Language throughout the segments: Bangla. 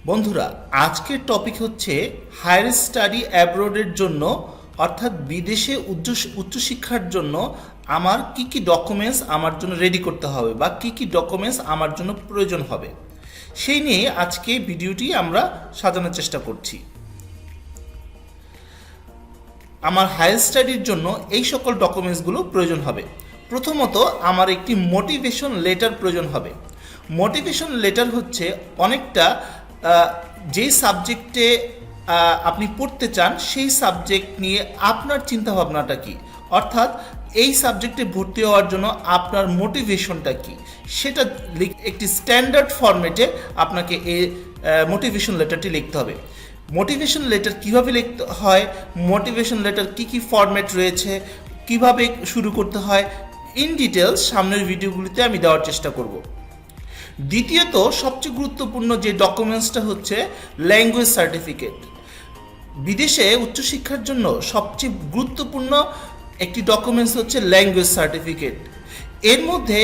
বন্ধুরা, আজকের টপিক হচ্ছে হায়ার স্টাডি অ্যাব্রোডের জন্য অর্থাৎ বিদেশে উচ্চশিক্ষার জন্য আমার কি কি ডকুমেন্টস আমার জন্য রেডি করতে হবে বা কি কি ডকুমেন্টস আমার জন্য প্রয়োজন হবে সেই নিয়ে আজকে ভিডিওটি আমরা সাজানোর চেষ্টা করছি। আমার হায়ার স্টাডির জন্য এই সকল ডকুমেন্টসগুলো প্রয়োজন হবে। প্রথমত আমার একটি মোটিভেশন লেটার প্রয়োজন হবে। মোটিভেশন লেটার হচ্ছে অনেকটা যেই সাবজেক্টে আপনি পড়তে চান সেই সাবজেক্ট নিয়ে আপনার চিন্তাভাবনাটা কী, অর্থাৎ এই সাবজেক্টে ভর্তি হওয়ার জন্য আপনার মোটিভেশনটা কী সেটা একটি স্ট্যান্ডার্ড ফরম্যাটে আপনাকে এই মোটিভেশন লেটারটি লিখতে হবে। মোটিভেশন লেটার কীভাবে লিখতে হয়, মোটিভেশন লেটার কী কী ফরম্যাট রয়েছে, কিভাবে শুরু করতে হয়, ইন ডিটেলস সামনের ভিডিওগুলিতে আমি দেওয়ার চেষ্টা করব। দ্বিতীয়ত সবচেয়ে গুরুত্বপূর্ণ যে ডকুমেন্টসটা হচ্ছে ল্যাঙ্গুয়েজ সার্টিফিকেট। বিদেশে উচ্চশিক্ষার জন্য সবচেয়ে গুরুত্বপূর্ণ একটি ডকুমেন্টস হচ্ছে ল্যাঙ্গুয়েজ সার্টিফিকেট। এর মধ্যে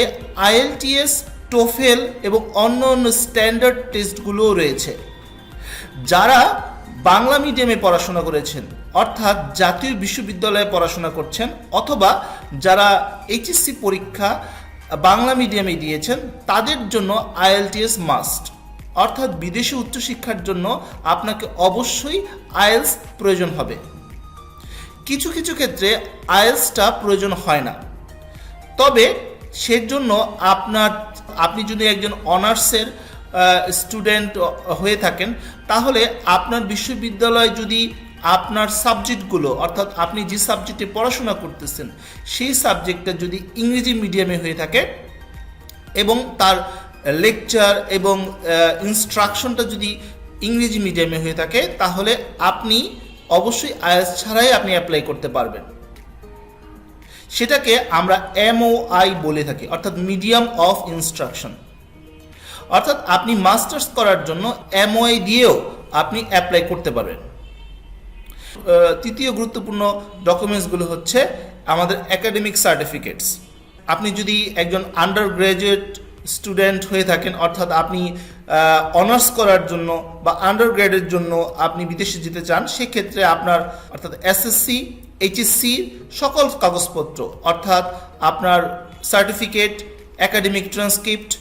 আইএলটিএস, টোফেল এবং অন্য অন্য স্ট্যান্ডার্ড টেস্টগুলোও রয়েছে। যারা বাংলা মিডিয়ামে পড়াশোনা করেছেন অর্থাৎ জাতীয় বিশ্ববিদ্যালয়ে পড়াশোনা করছেন অথবা যারা এইচএসসি পরীক্ষা বাংলা মিডিয়ামে দিয়েছেন তাদের জন্য আইএলটিএস মাস্ট, অর্থাৎ বিদেশি উচ্চশিক্ষার জন্য আপনাকে অবশ্যই আইএলস প্রয়োজন হবে। কিছু কিছু ক্ষেত্রে আইএলসটা প্রয়োজন হয় না, তবে সেজন্য আপনি যদি একজন অনার্সের স্টুডেন্ট হয়ে থাকেন তাহলে আপনার বিশ্ববিদ্যালয় যদি আপনার সাবজেক্টগুলো অর্থাৎ আপনি যে সাবজেক্টে পড়াশোনা করতেছেন সেই সাবজেক্টটা যদি ইংরেজি মিডিয়ামে হয়ে থাকে এবং তার লেকচার এবং ইনস্ট্রাকশনটা যদি ইংরেজি মিডিয়ামে হয়ে থাকে তাহলে আপনি অবশ্যই আইএলটিএস ছাড়াই আপনি অ্যাপ্লাই করতে পারবেন। সেটাকে আমরা MOI বলে থাকি, অর্থাৎ মিডিয়াম অফ ইনস্ট্রাকশন। অর্থাৎ আপনি মাস্টার্স করার জন্য MOI দিয়েও আপনি অ্যাপ্লাই করতে পারবেন। তৃতীয় গুরুত্বপূর্ণ ডকুমেন্টসগুলো হচ্ছে আমাদের একাডেমিক সার্টিফিকেটস। আপনি যদি একজন আন্ডার গ্র্যাজুয়েট স্টুডেন্ট হয়ে থাকেন অর্থাৎ আপনি অনার্স করার জন্য বা আন্ডার গ্রেডের জন্য আপনি বিদেশে যেতে চান, সেক্ষেত্রে আপনার অর্থাৎ SSC, HSC সকল কাগজপত্র অর্থাৎ আপনার সার্টিফিকেট, একাডেমিক ট্রান্সক্রিপ্ট,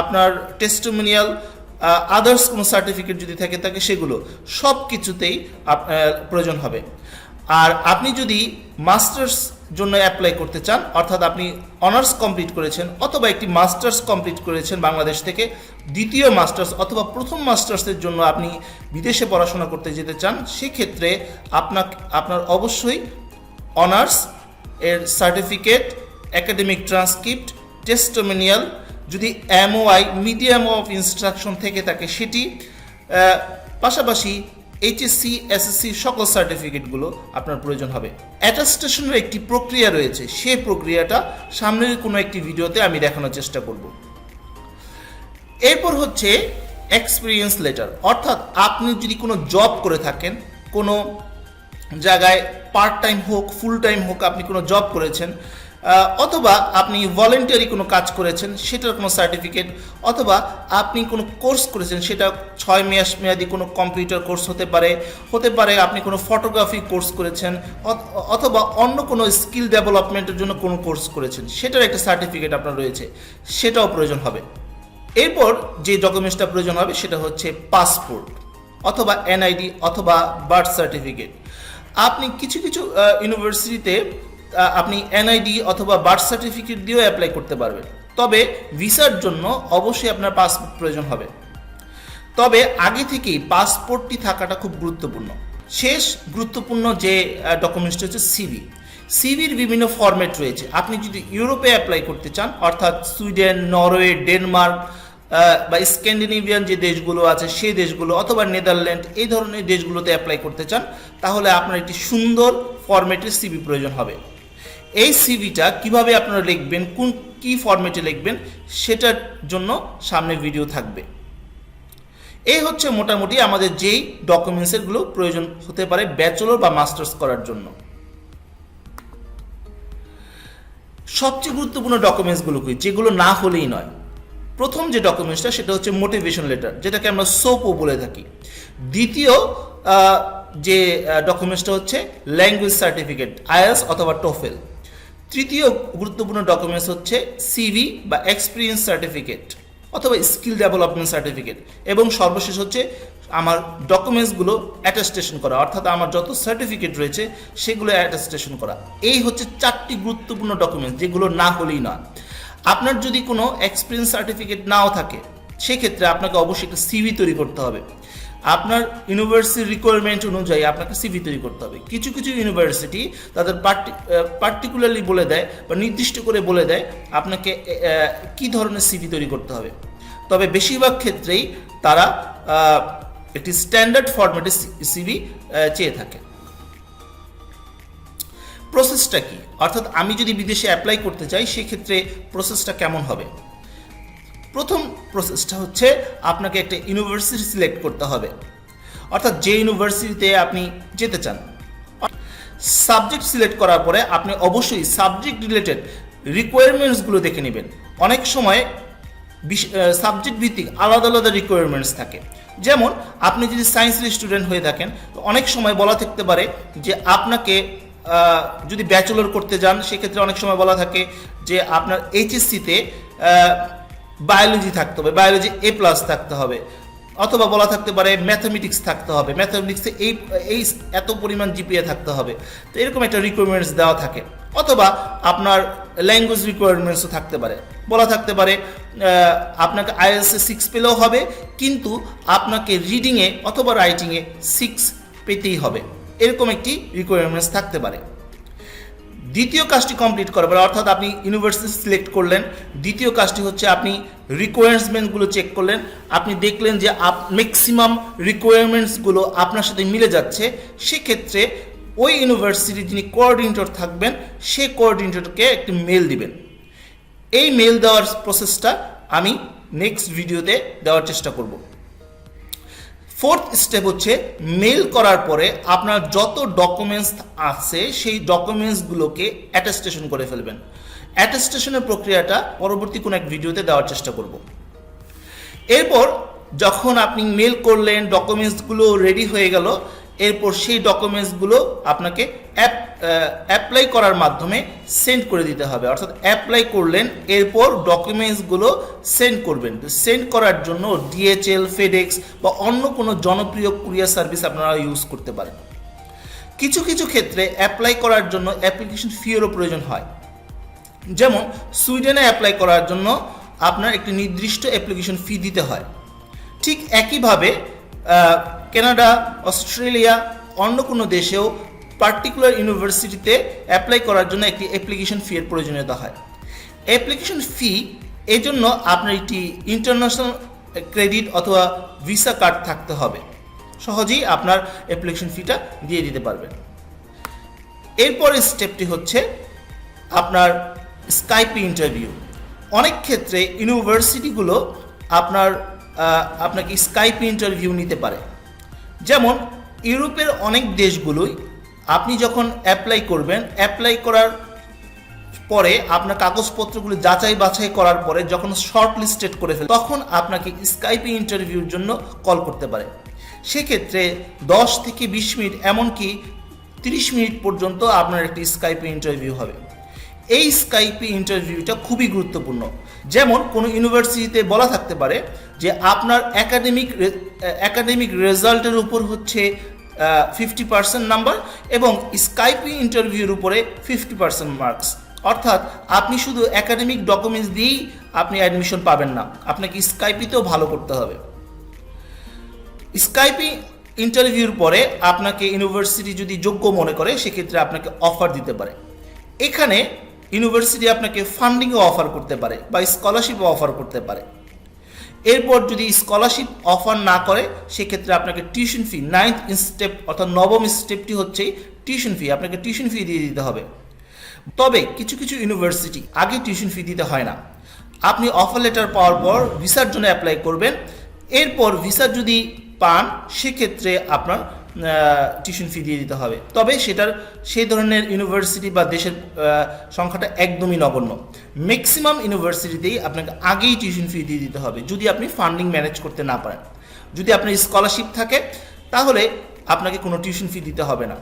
আপনার টেস্টিমোনিয়াল, আদার্স কোনো সার্টিফিকেট যদি থাকে সেগুলো সব কিছুতেই প্রয়োজন হবে। আর আপনি যদি মাস্টার্স জন্য অ্যাপ্লাই করতে চান অর্থাৎ আপনি অনার্স কমপ্লিট করেছেন অথবা একটি মাস্টার্স কমপ্লিট করেছেন বাংলাদেশ থেকে, দ্বিতীয় মাস্টার্স অথবা প্রথম মাস্টার্সের জন্য আপনি বিদেশে পড়াশোনা করতে যেতে চান, সেক্ষেত্রে আপনার অবশ্যই অনার্স এর সার্টিফিকেট, একাডেমিক ট্রান্সক্রিপ্ট, টেস্টিমোনিয়াল, যদি MOI মিডিয়াম অফ ইনস্ট্রাকশন থেকে থাকে সেটি, পাশাপাশি HSC, SSC সকল সার্টিফিকেটগুলো আপনার প্রয়োজন হবে। অ্যাটাস্টেশনের একটি প্রক্রিয়া রয়েছে, সেই প্রক্রিয়াটা সামনের কোনো একটি ভিডিওতে আমি দেখানোর চেষ্টা করব। এরপর হচ্ছে এক্সপিরিয়েন্স লেটার, অর্থাৎ আপনি যদি কোনো জব করে থাকেন, কোনো জায়গায় পার্ট টাইম হোক ফুল টাইম হোক আপনি কোনো জব করেছেন অথবা আপনি ভলেন্টারি কোনো কাজ করেছেন সেটার কোনো সার্টিফিকেট, অথবা আপনি কোনো কোর্স করেছেন সেটা 6 মাস মেয়াদি কোনো কম্পিউটার কোর্স হতে পারে আপনি কোনো ফটোগ্রাফি কোর্স করেছেন অথবা অন্য কোনো স্কিল ডেভেলপমেন্টের জন্য কোনো কোর্স করেছেন, সেটার একটা সার্টিফিকেট আপনার রয়েছে, সেটাও প্রয়োজন হবে। এরপর যে ডকুমেন্টসটা প্রয়োজন হবে সেটা হচ্ছে পাসপোর্ট অথবা NID অথবা বার্থ সার্টিফিকেট। আপনি কিছু কিছু ইউনিভার্সিটিতে আপনি NID অথবা বার্থ সার্টিফিকেট দিয়েও অ্যাপ্লাই করতে পারবেন, তবে ভিসার জন্য অবশ্যই আপনার পাসপোর্ট প্রয়োজন হবে। তবে আগে থেকেই পাসপোর্টটি থাকাটা খুব গুরুত্বপূর্ণ। শেষ গুরুত্বপূর্ণ যে ডকুমেন্টসটা হচ্ছে সিভির বিভিন্ন ফরম্যাট রয়েছে। আপনি যদি ইউরোপে অ্যাপ্লাই করতে চান অর্থাৎ সুইডেন, নরওয়ে, ডেনমার্ক বা স্ক্যান্ডিনেভিয়ান যে দেশগুলো আছে সেই দেশগুলো অথবা নেদারল্যান্ড এই ধরনের দেশগুলোতে অ্যাপ্লাই করতে চান তাহলে আপনার একটি সুন্দর ফরম্যাটের সিভি প্রয়োজন হবে। এই সিভিটা কিভাবে আপনারা লিখবেন, কি ফরম্যাটে লিখবেন সেটার জন্য সামনে ভিডিও থাকবে। এই হচ্ছে মোটামুটি আমাদের যেই ডকুমেন্টসগুলো প্রয়োজন হতে পারে ব্যাচেলর বা মাস্টার্স করার জন্য। সবচেয়ে গুরুত্বপূর্ণ ডকুমেন্টসগুলো কি যেগুলো না হলেই নয়, প্রথম যে ডকুমেন্টসটা সেটা হচ্ছে মোটিভেশন লেটার, যেটাকে আমরা সোপও বলে থাকি। দ্বিতীয় যে ডকুমেন্টসটা হচ্ছে ল্যাঙ্গুয়েজ সার্টিফিকেট, আইএলটিএস অথবা টোফেল। তৃতীয় গুরুত্বপূর্ণ ডকুমেন্টস হচ্ছে সিভি বা এক্সপিরিয়েন্স সার্টিফিকেট অথবা স্কিল ডেভেলপমেন্ট সার্টিফিকেট। এবং সর্বশেষ হচ্ছে আমার ডকুমেন্টসগুলো অ্যাটাস্টেশন করা, অর্থাৎ আমার যত সার্টিফিকেট রয়েছে সেগুলো অ্যাটাস্টেশন করা। এই হচ্ছে 4টি গুরুত্বপূর্ণ ডকুমেন্টস, যেগুলো না হলেই না। আপনার যদি কোনো এক্সপিরিয়েন্স সার্টিফিকেট নাও থাকে, সেক্ষেত্রে আপনাকে অবশ্যই একটা সিভি তৈরি করতে হবে। আপনার ইউনিভার্সিটির রিকোয়ারমেন্ট অনুযায়ী আপনাকে সিভি তৈরি করতে হবে। কিছু কিছু ইউনিভার্সিটি তাদের পার্টিকুলারলি বলে দেয় বা নির্দিষ্ট করে বলে দেয় আপনাকে কি ধরনের সিভি তৈরি করতে হবে। তবে বেশিরভাগ ক্ষেত্রেই তারা একটি স্ট্যান্ডার্ড ফরম্যাটে সিভি চেয়ে থাকে। প্রসেসটা কি, অর্থাৎ আমি যদি বিদেশে অ্যাপ্লাই করতে চাই সেক্ষেত্রে প্রসেসটা কেমন হবে? প্রথম প্রসেসটা হচ্ছে আপনাকে একটা ইউনিভার্সিটি সিলেক্ট করতে হবে, অর্থাৎ যে ইউনিভার্সিটিতে আপনি যেতে চান। সাবজেক্ট সিলেক্ট করার পরে আপনি অবশ্যই সাবজেক্ট রিলেটেড রিকোয়ারমেন্টসগুলো দেখে নেবেন। অনেক সময় সাবজেক্ট ভিত্তিক আলাদা আলাদা রিকোয়ারমেন্টস থাকে। যেমন আপনি যদি সায়েন্সের স্টুডেন্ট হয়ে থাকেন, তো অনেক সময় বলা থাকতে পারে যে আপনাকে যদি ব্যাচেলর করতে যান সেক্ষেত্রে অনেক সময় বলা থাকে যে আপনার এইচএসসিতে বায়োলজি থাকতে হবে, বায়োলজি A+ থাকতে হবে, অথবা বলা থাকতে পারে ম্যাথামেটিক্স থাকতে হবে, ম্যাথামেটিক্সে এই এত পরিমাণ জিপিএ থাকতে হবে। তো এরকম একটা রিকোয়ারমেন্টস দেওয়া থাকে। অথবা আপনার ল্যাঙ্গুয়েজ রিকোয়ারমেন্টসও থাকতে পারে, বলা থাকতে পারে আপনাকে আইএলটিএস 6 পেলেও হবে, কিন্তু আপনাকে রিডিংয়ে অথবা রাইটিংয়ে 6 পেতেই হবে, এরকম একটি রিকোয়ারমেন্টস থাকতে পারে। দ্বিতীয় কাজটি কমপ্লিট করার পরে, অর্থাৎ আপনি ইউনিভার্সিটি সিলেক্ট করলেন, দ্বিতীয় কাজটি হচ্ছে আপনি রিকোয়ারমেন্টসগুলো চেক করলেন। আপনি দেখলেন যে ম্যাক্সিমাম রিকোয়ারমেন্টসগুলো আপনার সাথে মিলে যাচ্ছে। সেক্ষেত্রে ওই ইউনিভার্সিটির যিনি কোঅর্ডিনেটর থাকবেন সেই কোঅর্ডিনেটরকে একটি মেল দিবেন। এই মেল দেওয়ার প্রসেসটা আমি নেক্সট ভিডিওতে দেওয়ার চেষ্টা করব। ফোর্থ স্টেপ হচ্ছে মেল করার পরে আপনার যত ডকুমেন্টস আছে সেই ডকুমেন্টসগুলোকে অ্যাটাস্টেশন করে ফেলবেন। অ্যাটাস্টেশনের প্রক্রিয়াটা পরবর্তী কোনো এক ভিডিওতে দেওয়ার চেষ্টা করব। এরপর যখন আপনি মেল করলেন, ডকুমেন্টসগুলো রেডি হয়ে গেল, এরপর সেই ডকুমেন্টসগুলো আপনাকে অ্যাপ্লাই করার মাধ্যমে সেন্ড করে দিতে হবে। অর্থাৎ অ্যাপ্লাই করলেন, এরপর ডকুমেন্টসগুলো সেন্ড করবেন। সেন্ড করার জন্য DHL, FedEx বা অন্য কোনো জনপ্রিয় কুরিয়ার সার্ভিস আপনারা ইউজ করতে পারেন। কিছু কিছু ক্ষেত্রে অ্যাপ্লাই করার জন্য অ্যাপ্লিকেশন ফিয়েরও প্রয়োজন হয়। যেমন সুইডেনে অ্যাপ্লাই করার জন্য আপনার একটি নির্দিষ্ট অ্যাপ্লিকেশন ফি দিতে হয়। ঠিক একইভাবে কানাডা, অস্ট্রেলিয়া, অন্য কোনো দেশেও পার্টিকুলার ইউনিভার্সিটিতে অ্যাপ্লাই করার জন্য একটি অ্যাপ্লিকেশন ফি এর প্রয়োজনীয়তা হয়। অ্যাপ্লিকেশন ফি এই জন্য আপনার একটি ইন্টারন্যাশনাল ক্রেডিট অথবা ভিসা কার্ড থাকতে হবে, সহজেই আপনার অ্যাপ্লিকেশন ফিটা দিয়ে দিতে পারবেন। এরপরের স্টেপটি হচ্ছে আপনার স্কাইপি ইন্টারভিউ। অনেক ক্ষেত্রে ইউনিভার্সিটিগুলো আপনাকে স্কাইপি ইন্টারভিউ নিতে পারে। যেমন ইউরোপের অনেক দেশগুলোই আপনি যখন অ্যাপ্লাই করবেন, অ্যাপ্লাই করার পরে আপনার কাগজপত্রগুলো যাচাই বাছাই করার পরে যখন শর্ট লিস্টেড করে ফেলে, তখন আপনাকে স্কাইপি ইন্টারভিউর জন্য কল করতে পারে। সেক্ষেত্রে 10 থেকে 20 মিনিট, এমনকি 30 মিনিট পর্যন্ত আপনার একটি স্কাইপি ইন্টারভিউ হবে। এই স্কাইপি ইন্টারভিউটা খুবই গুরুত্বপূর্ণ। যেমন কোনো ইউনিভার্সিটিতে বলা থাকতে পারে যে আপনার একাডেমিক রেজাল্টের উপর হচ্ছে 50% নাম্বার এবং স্কাইপি ইন্টারভিউর উপরে 50% মার্কস। অর্থাৎ আপনি শুধু একাডেমিক ডকুমেন্টস দিয়েই আপনি অ্যাডমিশন পাবেন না, আপনাকে স্কাইপিতেও ভালো করতে হবে। স্কাইপি ইন্টারভিউর পরে আপনাকে ইউনিভার্সিটি যদি যোগ্য মনে করে সেক্ষেত্রে আপনাকে অফার দিতে পারে। এখানে ইউনিভার্সিটি আপনাকে ফান্ডিংও অফার করতে পারে বা স্কলারশিপও অফার করতে পারে। এরপর যদি স্কলারশিপ অফার না করে সেক্ষেত্রে আপনাকে টিউশন ফি, 9th স্টেপ অর্থাৎ 9ম স্টেপটি হচ্ছে টিউশন ফি, আপনাকে টিউশন ফি দিয়ে দিতে হবে। তবে কিছু কিছু ইউনিভার্সিটি আগে টিউশন ফি দিতে হয় না। আপনি অফার লেটার পাওয়ার পর ভিসার জন্য অ্যাপ্লাই করবেন, এরপর ভিসা যদি পান সেক্ষেত্রে আপনার টিউশন ফি দিয়ে দিতে হবে, তবে সেটার সেই ধরনের ইউনিভার্সিটি বা দেশের সংখ্যাটা একদমই নগণ্য। ম্যাক্সিমাম ইউনিভার্সিটিতেই আপনাকে আগেই টিউশন ফি দিয়ে দিতে হবে যদি আপনি ফান্ডিং ম্যানেজ করতে না পারেন। যদি আপনার স্কলারশিপ থাকে তাহলে আপনাকে কোনো টিউশন ফি দিতে হবে না।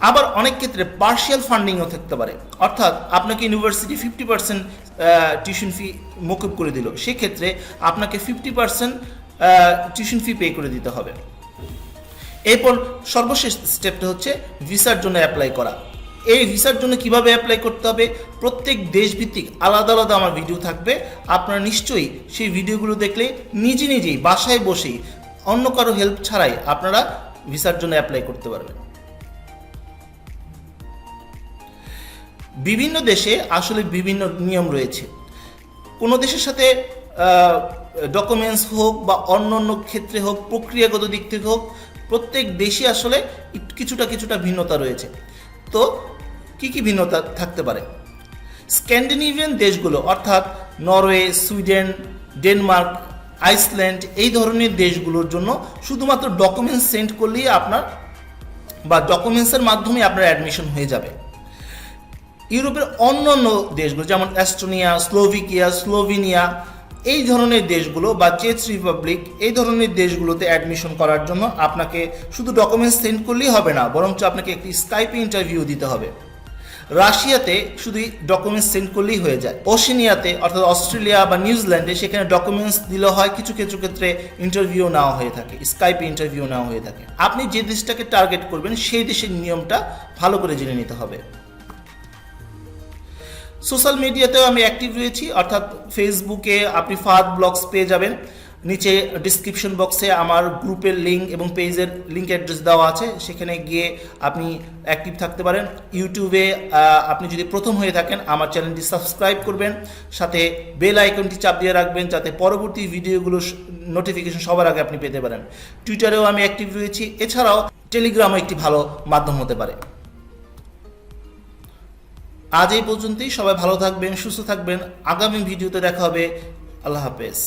আবার অনেক ক্ষেত্রে পার্শিয়াল ফান্ডিংও থাকতে পারে, অর্থাৎ আপনাকে ইউনিভার্সিটি 50% টিউশন ফি মকুব করে দিল, সেক্ষেত্রে আপনাকে 50% টিউশন ফি পে করে দিতে হবে। এরপর সর্বশেষ স্টেপটা হচ্ছে ভিসার জন্য অ্যাপ্লাই করা। এই ভিসার জন্য কিভাবে অ্যাপ্লাই করতে হবে, প্রত্যেক দেশভিত্তিক আলাদা আলাদা আমার ভিডিও থাকবে, আপনারা নিশ্চয়ই সেই ভিডিওগুলো দেখলে নিজেই বাসায় বসেই অন্য কারো হেল্প ছাড়াই আপনারা ভিসার জন্য অ্যাপ্লাই করতে পারবেন। বিভিন্ন দেশে আসলে বিভিন্ন নিয়ম রয়েছে। কোনো দেশের সাথে ডকুমেন্টস হোক বা অন্য ক্ষেত্রে হোক, প্রক্রিয়াগত দিক থেকে হোক, প্রত্যেক দেশে আসলে কিছুটা ভিন্নতা রয়েছে। তো কি ভিন্নতা থাকতে পারে? স্ক্যান্ডিনেভিয়ান দেশগুলো অর্থাৎ নরওয়ে, সুইডেন, ডেনমার্ক, আইসল্যান্ড এই ধরনের দেশগুলোর জন্য শুধুমাত্র ডকুমেন্টস সেন্ড করলেই আপনার বা ডকুমেন্টসের মাধ্যমে আপনার অ্যাডমিশন হয়ে যাবে। ইউরোপের অন্যান্য দেশগুলো যেমন এস্টোনিয়া, স্লোভাকিয়া, স্লোভেনিয়া এই ধরনের দেশগুলো বা চেক রিপাবলিক এই ধরনের দেশগুলোতে অ্যাডমিশন করার জন্য আপনাকে শুধু ডকুমেন্টস সেন্ড করলেই হবে না, বরঞ্চ আপনাকে একটি স্কাইপে ইন্টারভিউ দিতে হবে। রাশিয়াতে শুধু ডকুমেন্টস সেন্ড করলেই হয়ে যায়। ওশেনিয়াতে অর্থাৎ অস্ট্রেলিয়া বা নিউজিল্যান্ডে সেখানে ডকুমেন্টস দিলে হয়, কিছু ক্ষেত্রে ইন্টারভিউ নেওয়া হয়ে থাকে, স্কাইপে ইন্টারভিউ নেওয়া হয়ে থাকে। আপনি যে দেশটাকে টার্গেট করবেন সেই দেশের নিয়মটা ভালো করে জেনে নিতে হবে। সোশ্যাল মিডিয়াতেও আমি অ্যাক্টিভ রয়েছি, অর্থাৎ ফেসবুকে আপনি ফাহাদ ব্লগস পেয়ে যাবেন, নিচে ডিসক্রিপশন বক্সে আমার গ্রুপের লিঙ্ক এবং পেজের লিঙ্ক অ্যাড্রেস দেওয়া আছে, সেখানে গিয়ে আপনি অ্যাক্টিভ থাকতে পারেন। ইউটিউবে আপনি যদি প্রথম হয়ে থাকেন আমার চ্যানেলটি সাবস্ক্রাইব করবেন, সাথে বেল আইকনটি চাপ দিয়ে রাখবেন যাতে পরবর্তী ভিডিওগুলোর নোটিফিকেশন সবার আগে আপনি পেতে পারেন। টুইটারেও আমি অ্যাক্টিভ রয়েছি, এছাড়াও টেলিগ্রামও একটি ভালো মাধ্যম হতে পারে। আজ এই পর্যন্তই। সবাই ভালো থাকবেন, সুস্থ থাকবেন। আগামী ভিডিওতে দেখা হবে। আল্লাহ হাফেজ।